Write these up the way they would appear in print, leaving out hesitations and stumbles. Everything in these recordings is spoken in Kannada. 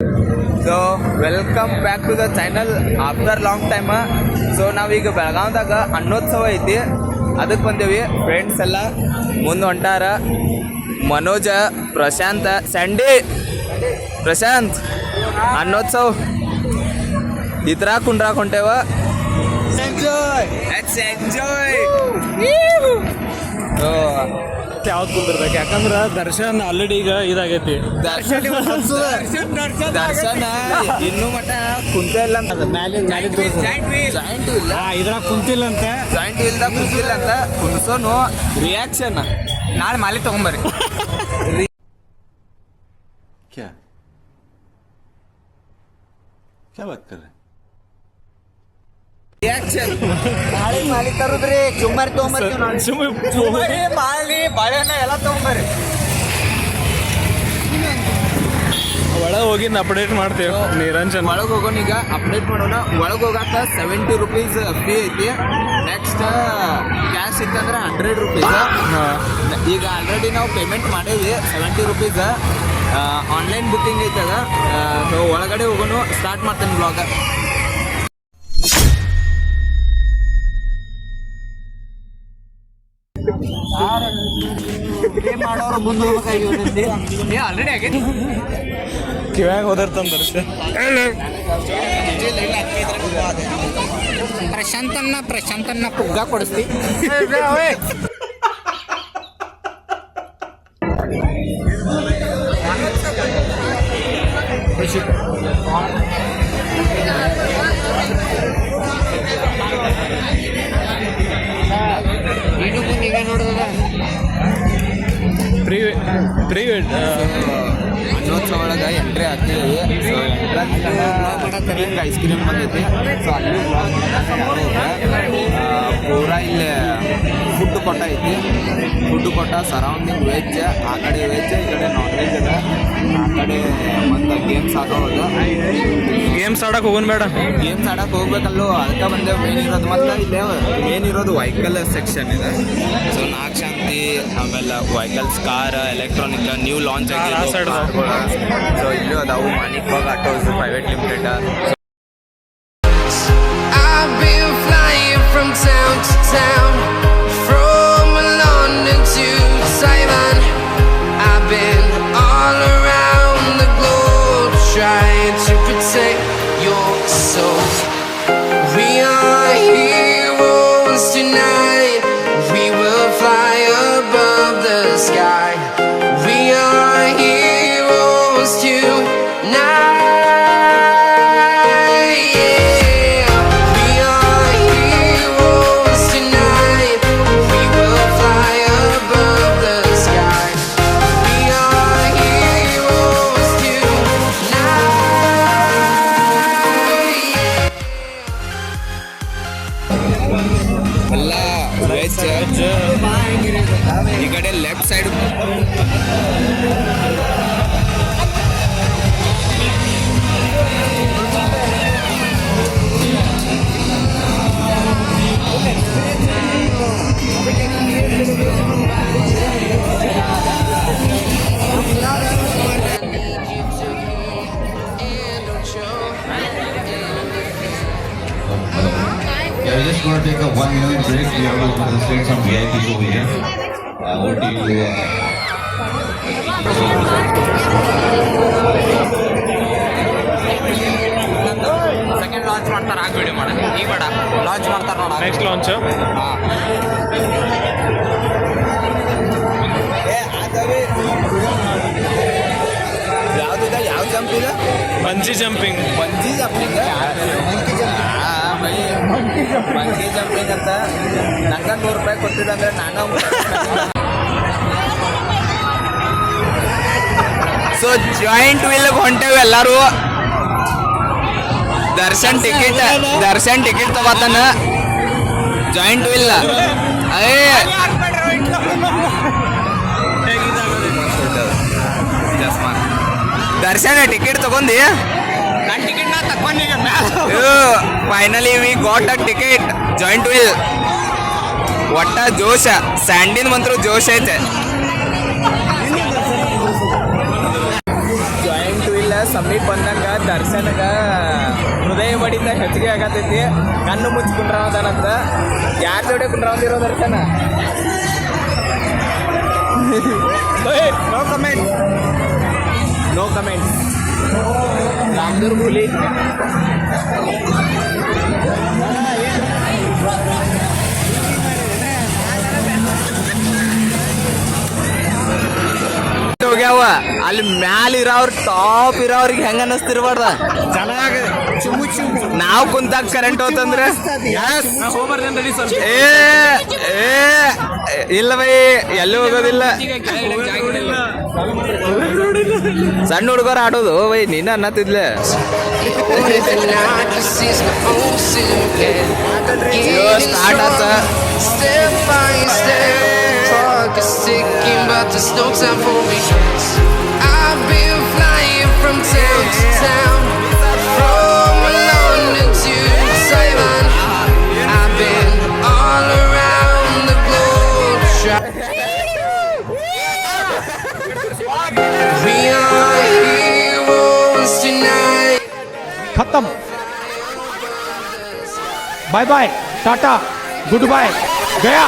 So welcome back to the channel after long time. So ನಾವೀಗ ಬೆಳಗಾವ್ದಾಗ ಅನ್ನೋತ್ಸವ ಐತಿ, ಅದಕ್ಕೆ ಬಂದೇವಿ. ಫ್ರೆಂಡ್ಸ್ ಎಲ್ಲ ಮುಂದೆ ಹೊಂಟಾರ. ಮನೋಜ, ಪ್ರಶಾಂತ, ಸ್ಯಾಂಡಿ, ಪ್ರಶಾಂತ್ ಅನ್ನೋತ್ಸವ ಈ ಥರ ಕುಂಡ್ರಾಕ್ ಹೊಂಟೇವ. ಎಂಜಾಯ್. ಯಾವ್ದು ಕುಂದಿರ್ಬೇಕು, ಯಾಕಂದ್ರೆ ದರ್ಶನ್ ಆಲ್ರೆಡಿ ಈಗ ಇದಾಗೈತಿ. ದರ್ಶನ ಇನ್ನೂ ಮಟ್ಟ ಕುಂತ ಇಲ್ಲ ಅಂತ, ಜಾಯಿಂಟ್ ಇಲ್ಲ, ಇದ್ರಾಗ ಕುಂತಿಲ್ಲ ಅಂತ, ಜಾಯಿಂಟ್ ಇಲ್ದ ಕುಂತಿಲ್ಲ ಅಂತ ಕುನ್ಸೋನು ರಿಯಾಕ್ಷನ್. ನಾಳೆ ಮಾಲಿ ತಗೊಂಬರ್ರಿ. ರಿಯಾಕ್ಷನ್ ನಾಳೆ ಮಾಲಿ ತರುದ್ರಿ. ಚುಮ್ಮರಿ ತಗೊಂಬರ್ರಿ, ಮಾಲಿ ಬಾಳೆಹಣ್ಣ ಎಲ್ಲ ತಗೊಂಬರ್ರಿ. ಒಳಗೆ ಹೋಗಿ ಅಪ್ಡೇಟ್ ಮಾಡ್ತೇವೆ. ನಿರಂಜನ್ ಒಳಗೆ ಹೋಗೋಣ, ಈಗ ಅಪ್ಡೇಟ್ ಮಾಡೋಣ. ಒಳಗೆ ಹೋಗಾಕ 70 ರೂಪೀಸ್ ಫೀ ಐತಿ. ನೆಕ್ಸ್ಟ್ ಕ್ಯಾಶ್ ಇತ್ತಂದ್ರೆ 100 ರೂಪೀಸ್. ಈಗ ಆಲ್ರೆಡಿ ನಾವು ಪೇಮೆಂಟ್ ಮಾಡೇವಿ 70 ರೂಪೀಸ್. ಆನ್ಲೈನ್ ಬುಕ್ಕಿಂಗ್ ಐತದ. ಸೊ ಒಳಗಡೆ ಹೋಗೋಣ, ಸ್ಟಾರ್ಟ್ ಮಾಡ್ತೇನೆ ಬ್ಲಾಗ್. ಮಾಡೋರು ಮುಂದೆ ಹೋಗ್ಬೇಕಾಗಿ ಆಲ್ರೆಡಿ ಆಗೈತಿ. ಕಿವ್ಯಾಗ ಹೋದಿರ್ತಾನೆ ದರ್ಶನ್. ಪ್ರಶಾಂತನ್ನ ಪುಗ್ಗ ಕೊಡಿಸ್ತಿ. ಪ್ರೀವೇಡ್ ಅನ್ನೋತ್ಸವ ಒಳಗೆ ಎಂಟ್ರಿ ಆಗ್ತೀವಿ. ಸೊ ಎಂಟ್ರಿ ಐಸ್ ಕ್ರೀಮ್ ಬಂದೈತಿ. ಸೊ ಅಲ್ಲಿ ಪೂರ ಇಲ್ಲಿ ಫುಡ್ ಕೊಟ್ಟ ಐತಿ. ಫುಡ್ ಕೊಟ್ಟ ಸರೌಂಡಿಂಗ್ ವೆಜ್, ಆ ಕಡೆ ವೆಜ್, ಈ ಕಡೆ ನಾನ್ ವೆಜ್ ಅದ. ಆ ಕಡೆ ಮತ್ತು ಗೇಮ್ಸ್ ಆಗೋದು. ಗೇಮ್ಸ್ ಆಡಕ್ಕೆ ಹೋಗೋಣ ಬೇಡ, ಗೇಮ್ಸ್ ಆಡಕ್ಕೆ ಹೋಗ್ಬೇಕಲ್ಲೋ, ಅದಕ್ಕೆ ಬಂದೇವು. ಮೇನ್ ಇರೋದು ಮತ್ತು ಇಲ್ಲೇ ಮೇನ್ ಇರೋದು ವೆಹಿಕಲ್ ಸೆಕ್ಷನ್ ಇದೆ. ಸೊ ನಾಗಶಾಂತಿ, ಆಮೇಲೆ vehicles, car, electronic new launch ಆಗಿದೆ. ಸೊ ಇಲ್ಲೂ ಅದಾವು Manik Bagh autos private limited. I've been flying from town to town, from London to Taiwan. I've been all around the globe trying to protect your soul. We are heroes tonight. We will fly above the sky. We are heroes tonight. ಎಲ್ಲ ವೆಜ್. ಈ ಕಡೆ left side Yeah, we're just going to take a 1-minute break. We are going to send some VIPs over here. Over to you. Second launch ಮಾಡ್ತಾರೆ. ಆಗ ವಿಡಿಯೋ ಮಾಡೋಣ, ಈಗ ಬೇಡ. ಲಾಂಚ್ ಮಾಡ್ತಾರೆ ನೋಡ, ನೆಕ್ಸ್ಟ್ ಲಾಂಚ್. ಯಾವ್ದಿದೆ, ಯಾವ ಜಂಪ್ ಇದೆ? Bungee jumping. Bungee jumping. Bungee jumping ಅಂತ ನಂಗೆ 100 ರೂಪಾಯಿ ಕೊಟ್ಟಿದ್ದಂದ್ರೆ ನಾನು. ಸೊ ಜಾಯಿಂಟ್ ವೀಲ್ ಹೊಂಟೇವಿ ಎಲ್ಲರೂ. ದರ್ಶನ್ ಟಿಕೆಟ್ ತಗೋತಾನ. ಜಾಯಿಂಟ್ ವೀಲ್ ದರ್ಶನ ಟಿಕೆಟ್ ತಗೊಂಡಿ. Finally we got a ticket. Giant wheel ಒಟ್ಟ ಜೋಶ. ಸ್ಯಾಂಡಿನ ಮಂತ್ರ ಜೋಶ್ ಐತೆ. ಜಾಯಿಂಟ್ ವೀಲ್ ಸಮೀಪ ಬಂದಂಗ ದರ್ಶನಗ ಹೃದಯ ಬಡಿತ ಹೆಚ್ಚಿಗೆ ಆಗತೈತಿ. ಕಣ್ಣು ಮುಚ್ಚಿ ಕುಂಡ್ರಾವದಾನಂತ. ಯಾರ ಜೋಡಿ ಕುಂಡ್ರಾವಂದಿರೋ ದರ್ಶನ? No comment, no comment. Ramdurg ಹುಲಿ ಹೋಗ್ಯಾವ. ಅಲ್ಲಿ ಮ್ಯಾಲ ಇರೋವ್ರ ಟಾಪ್ ಇರೋವ್ರಿಗೆ ಹೆಂಗ ಅನ್ನಿಸ್ತಿರ್ಬಾರ್ದ? ಚೆನ್ನಾಗಿ ಚುಮ್ಮು ಚುಮ್ಮು ನಾವು ಕುಂತಾಗ ಕರೆಂಟ್ ಹೋತಂದ್ರೆ ಏ ಏ ಇಲ್ಲ ಬೈ, ಎಲ್ಲೂ ಹೋಗೋದಿಲ್ಲ. ಸಣ್ಣ ಹುಡುಗರು ಆಡೋದು ಬೈ, ನೀನ ಅನ್ನತ್ತಿದ್ಲೆ. ಸ್ಟಾರ್ಟ್ ಆತ. Step by step, clock is ticking, but there's no time for me. I've been flying from town to town, from London to Taiwan. I've been all around the globe. We are heroes tonight. खत्म. Bye bye, tata, goodbye, गया.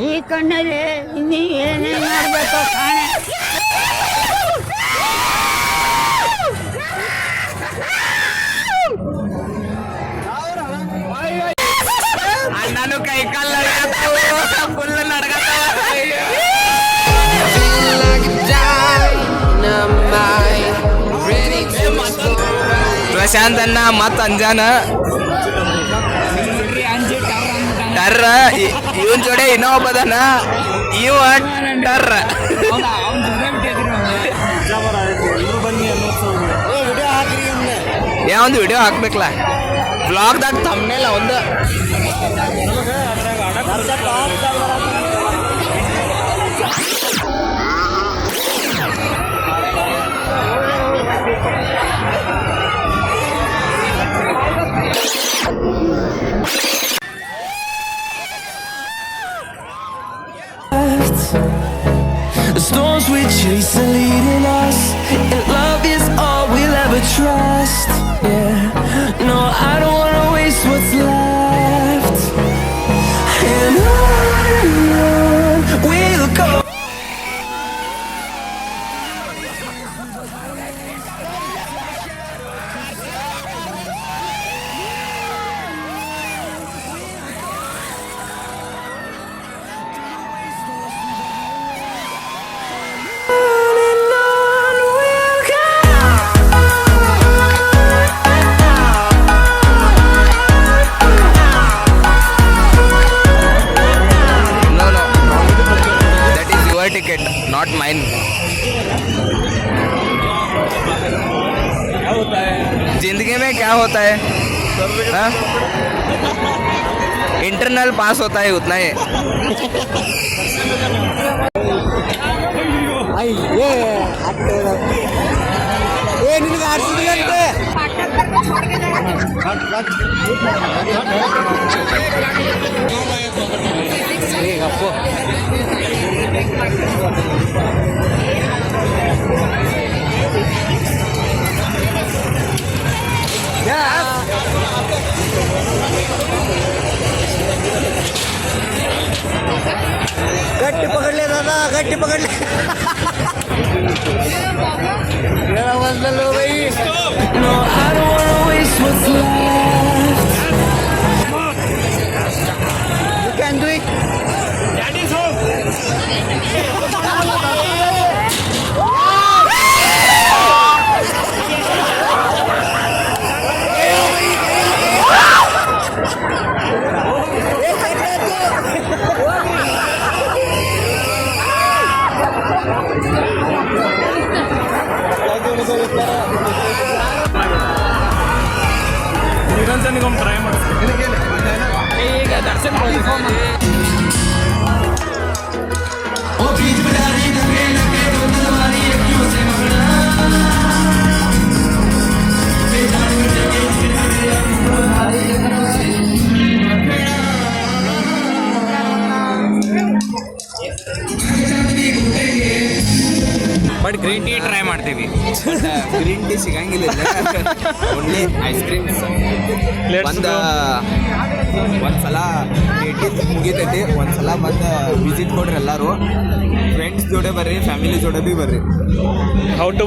ಈ ಕಣ್ಣಲ್ಲಿ ಇನ್ನೀ ಏನೇನು ಮಾಡಬೇಕು ಕಾಣೆ. ಅಣ್ಣನು ಕೈ ಕಾಲ ಫುಲ್ ನಡ್ಗತ್ತಾವ. ಪ್ರಶಾಂತ್ ಅಣ್ಣ ಮತ್ ಅಂಜಾನ ಟರ್ರ. ಇವನ್ ಜೋಡಿ ಇನ್ನೊಬ್ಬದನ, ಇವ ಟರ್ರ. ಒಂದು ವಿಡಿಯೋ ಹಾಕ್ಬೇಕಲ್ಲ ಬ್ಲಾಗ್ದಾಗ ತಮ್ಮನೆಲ್ಲ ಒಂದು. The storms we chase are leading us, and love is all we'll ever trust. Yeah, no, I don't wanna waste what's left, and on we'll go. Ticket not mine. जिंदगी में क्या होता है? इंटरनल पास होता है उतना ही. गट्टी पकड़ ले दादा, गट्टी पकड़ ले. मेरा मतलब लो भाई. No, I don't wanna waste what's left. You can do it. That is all. ನಿರಂಜನಿಗೊಮ್ಮೆ ಟ್ರೈ ಮಾಡ್ತೀನಿ. ಈಗ ದರ್ಶನ್ ओ बीच में डाली धके लगे दो तलवारी एक क्यों से ಬಟ್ ಗ್ರೀನ್ ಟೀ ಟ್ರೈ ಮಾಡ್ತೀವಿ. ಗ್ರೀನ್ ಟೀ ಸಿಗಂಗಿಲ್ಲ ಓನ್ಲಿ ಐಸ್ ಕ್ರೀಮ್ಸ್. ಒಂದ್ಸಲ ಮುಗಿತೈತಿ, ಒಂದ್ಸಲ ಬಂದು ವಿಸಿಟ್ ಕೊಡ್ರಿ ಎಲ್ಲರೂ. ಫ್ರೆಂಡ್ಸ್ ಜೋಡೆ ಬರ್ರಿ, ಫ್ಯಾಮಿಲಿ ಜೋಡೆ ಭೀ ಬರ್ರಿ. How to